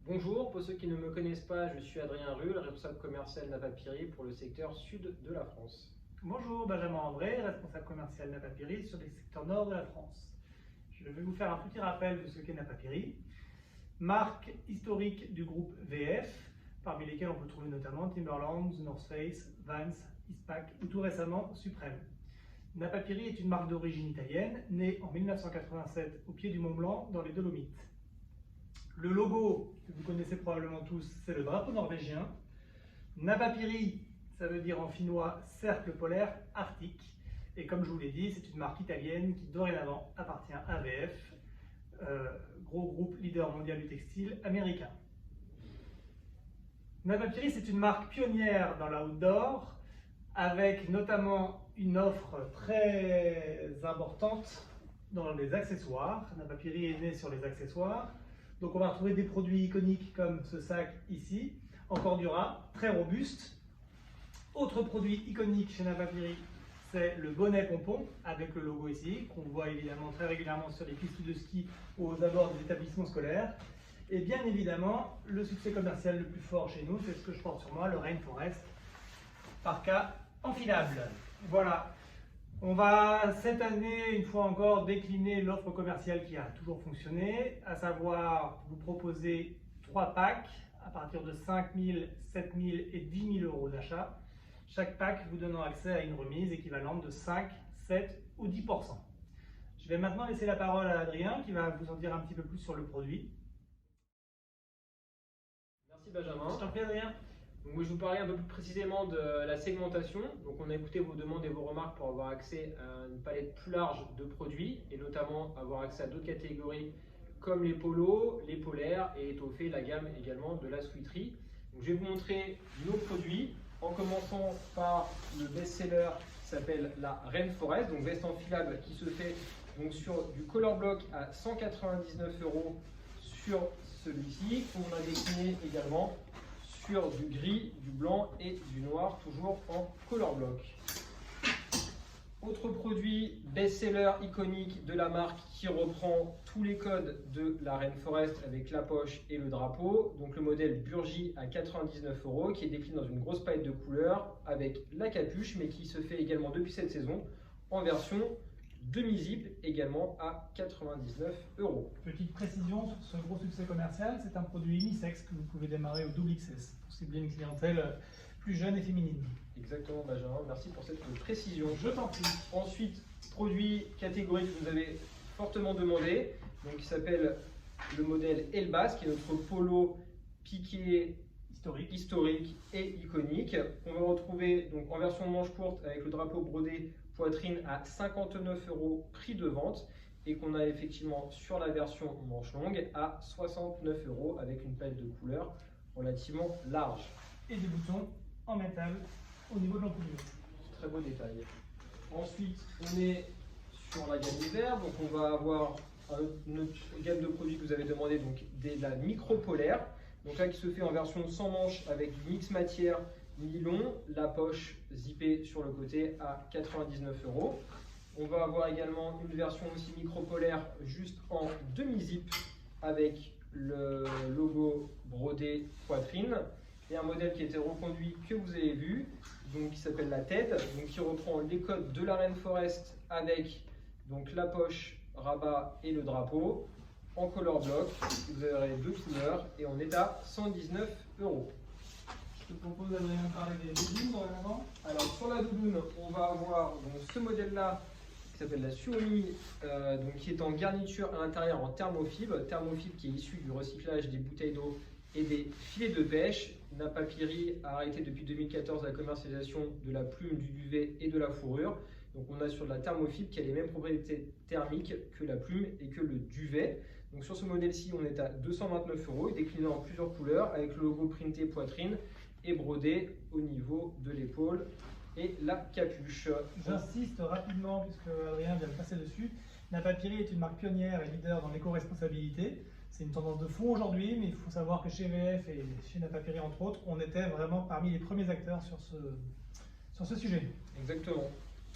Bonjour, pour ceux qui ne me connaissent pas, je suis Adrien Ruhl, responsable commercial Napapiri pour le secteur sud de la France. Bonjour, Benjamin André, responsable commercial Napapiri sur les secteurs nord de la France. Je vais vous faire un petit rappel de ce qu'est Napapiri. Marque historique du groupe VF, parmi lesquelles on peut trouver notamment Timberland, North Face, Vans, Eastpak ou tout récemment Supreme. Napapiri est une marque d'origine italienne, née en 1987 au pied du Mont Blanc dans les Dolomites. Le logo que vous connaissez probablement tous, c'est le drapeau norvégien. Napapiri, ça veut dire en finnois cercle polaire arctique. Et comme je vous l'ai dit, c'est une marque italienne qui dorénavant appartient à VF, gros groupe leader mondial du textile américain. Napapiri, c'est une marque pionnière dans la outdoor, avec notamment une offre très importante dans les accessoires. Napapiri est né sur les accessoires. Donc on va retrouver des produits iconiques comme ce sac ici, en Cordura, très robuste. Autre produit iconique chez Napapiri, c'est le bonnet pompon avec le logo ici, qu'on voit évidemment très régulièrement sur les pistes de ski ou aux abords des établissements scolaires. Et bien évidemment, le succès commercial le plus fort chez nous, c'est ce que je porte sur moi, le Rainforest parka enfilable. Voilà. On va cette année, une fois encore, décliner l'offre commerciale qui a toujours fonctionné, à savoir vous proposer 3 packs à partir de 5 000, 7 000 et 10 000 euros d'achat. Chaque pack vous donnant accès à une remise équivalente de 5, 7 ou 10%. Je vais maintenant laisser la parole à Adrien qui va vous en dire un petit peu plus sur le produit. Merci Benjamin. Je t'en prie Adrien. Donc, je vais vous parler un peu plus précisément de la segmentation. Donc, on a écouté vos demandes et vos remarques pour avoir accès à une palette plus large de produits et notamment avoir accès à d'autres catégories comme les polos, les polaires et étoffer la gamme également de la sweaterie. Donc, je vais vous montrer nos produits en commençant par le best-seller qui s'appelle la Rainforest, donc veste enfilable qui se fait donc sur du color block à 199 € sur celui-ci, qu'on a décliné également sur du gris, du blanc et du noir, toujours en color block. Autre produit best-seller iconique de la marque qui reprend tous les codes de la Rainforest avec la poche et le drapeau. Donc le modèle Burgi à 99 € qui est décliné dans une grosse palette de couleurs avec la capuche, mais qui se fait également depuis cette saison en version demi-zip également à 99 €. Petite précision sur ce gros succès commercial, c'est un produit unisexe que vous pouvez démarrer au double XS pour cibler une clientèle plus jeune et féminine. Exactement Benjamin, merci pour cette précision. Je t'en prie. Ensuite, produit catégorie que vous avez fortement demandé, donc qui s'appelle le modèle Elbas, qui est notre polo piqué historique et iconique. On va retrouver donc en version manche courte avec le drapeau brodé poitrine à 59 € prix de vente et qu'on a effectivement sur la version manche longue à 69 € avec une palette de couleurs relativement large. Et des boutons en métal au niveau de l'encoulure. Très beau détail. Ensuite, on est sur la gamme hiver, donc on va avoir notre gamme de produits que vous avez demandé, donc la micro polaire. Donc là qui se fait en version sans manche avec du mix matière nylon, la poche zippée sur le côté à 99 €. On va avoir également une version aussi micro polaire juste en demi-zip avec le logo brodé poitrine et un modèle qui a été reconduit que vous avez vu, donc qui s'appelle la TED, donc qui reprend les codes de la Rainforest avec donc la poche rabat et le drapeau en color block. Vous aurez 2 couleurs et on est à 119 €. Je te propose d'Adrien parler des doudounes dorénavant. Alors sur la doudoune, on va avoir donc ce modèle-là qui s'appelle la Suomi, donc qui est en garniture à l'intérieur en thermofibre. Thermofibre qui est issu du recyclage des bouteilles d'eau et des filets de pêche. Napapiri a arrêté depuis 2014 la commercialisation de la plume, du duvet et de la fourrure. Donc on a sur de la thermofibre qui a les mêmes propriétés thermiques que la plume et que le duvet. Donc sur ce modèle-ci, on est à 229 €, décliné en plusieurs couleurs avec le logo printé poitrine et brodé au niveau de l'épaule et la capuche. J'insiste rapidement puisque Adrien vient de passer dessus. Napapiri est une marque pionnière et leader dans l'éco-responsabilité. C'est une tendance de fond aujourd'hui, mais il faut savoir que chez VF et chez Napapiri entre autres, on était vraiment parmi les premiers acteurs sur ce sujet. Exactement.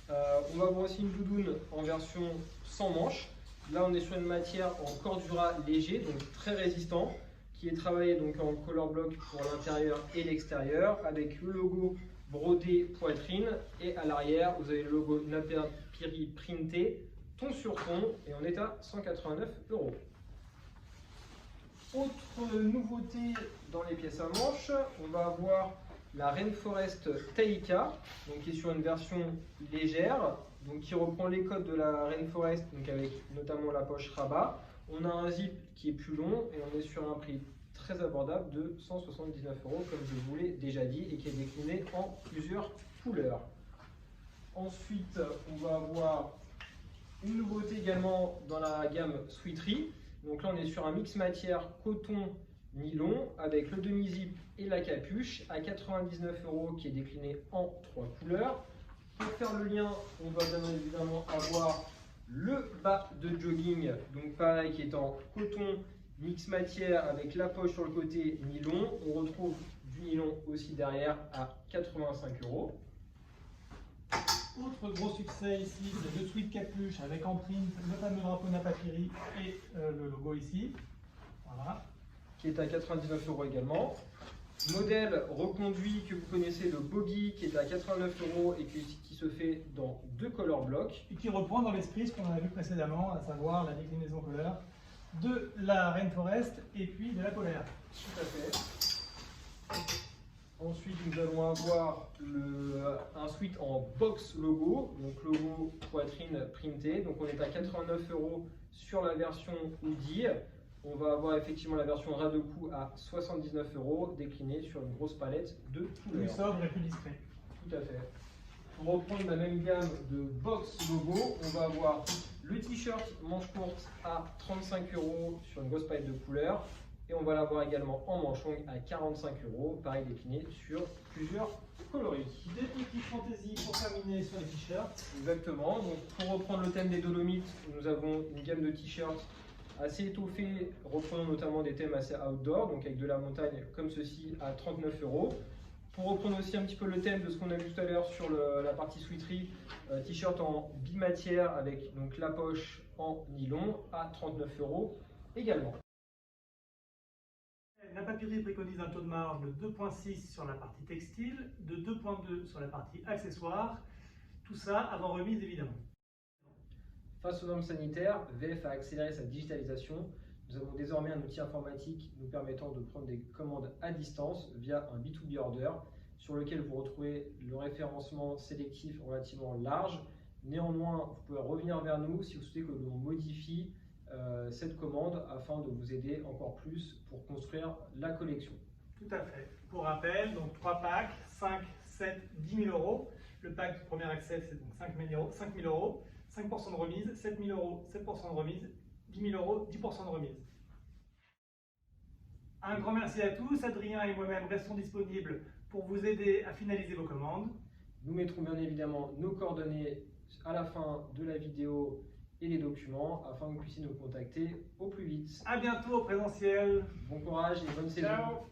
On va avoir aussi une doudoune en version sans manche. Là, on est sur une matière en Cordura léger, donc très résistant, qui est travaillé donc en color block pour l'intérieur et l'extérieur, avec le logo brodé poitrine, et à l'arrière vous avez le logo Napapiri printé, ton sur ton, et on est à 189 €. Autre nouveauté dans les pièces à manches, on va avoir la Rainforest Taika, donc qui est sur une version légère, donc qui reprend les codes de la Rainforest, donc avec notamment la poche rabat. On a un zip qui est plus long et on est sur un prix très abordable de 179 €, comme je vous l'ai déjà dit, et qui est décliné en plusieurs couleurs. Ensuite, on va avoir une nouveauté également dans la gamme Sweatery. Donc là, on est sur un mix matière coton-nylon avec le demi-zip et la capuche à 99 € qui est décliné en 3 couleurs. Pour faire le lien, on va bien évidemment avoir le bas de jogging, donc pareil, qui est en coton mix matière avec la poche sur le côté nylon. On retrouve du nylon aussi derrière à 85 €. Autre gros succès ici, c'est le sweat capuche avec en print le fameux drapeau Napapiri et le logo ici. Voilà. Qui est à 99 € également. Modèle reconduit que vous connaissez, le Boggy, qui est à 89 € et qui se fait dans 2 color blocks. Et qui reprend dans l'esprit ce qu'on a vu précédemment, à savoir la déclinaison couleur de la Rainforest et puis de la polaire. Tout à fait. Ensuite, nous allons avoir un sweat en box logo, donc logo poitrine printé. Donc on est à 89 € sur la version hoodie. On va avoir effectivement la version ras de cou à 79 € déclinée sur une grosse palette de couleurs. Plus sobre et plus discret. Tout à fait. Pour reprendre la même gamme de box logo, on va avoir le t-shirt manche courte à 35 € sur une grosse palette de couleurs. Et on va l'avoir également en manche longue à 45 €, pareil décliné sur plusieurs coloris. Des petites fantaisies pour terminer sur les t-shirts. Exactement. Donc pour reprendre le thème des Dolomites, nous avons une gamme de t-shirts assez étoffée, reprenant notamment des thèmes assez outdoor, donc avec de la montagne comme ceci à 39 €. Pour reprendre aussi un petit peu le thème de ce qu'on a vu tout à l'heure sur la partie sweatery, t-shirt en bimatière avec donc la poche en nylon à 39 € également. Napapiri préconise un taux de marge de 2,6 sur la partie textile, de 2,2 sur la partie accessoires, tout ça avant remise évidemment. Face aux normes sanitaires, VF a accéléré sa digitalisation. Nous avons désormais un outil informatique nous permettant de prendre des commandes à distance via un B2B order sur lequel vous retrouvez le référencement sélectif relativement large. Néanmoins, vous pouvez revenir vers nous si vous souhaitez que l'on modifie cette commande afin de vous aider encore plus pour construire la collection. Tout à fait. Pour rappel, donc 3 packs, 5, 7, 10 000 €. Le pack du premier accès, c'est donc 5 000 €, 5% de remise, 7 000 €, 7% de remise, 10 000 €, 10% de remise. Un grand merci à tous. Adrien et moi-même restons disponibles pour vous aider à finaliser vos commandes. Nous mettrons bien évidemment nos coordonnées à la fin de la vidéo et les documents afin que vous puissiez nous contacter au plus vite. À bientôt au présentiel. Bon courage et bonne saison. Ciao.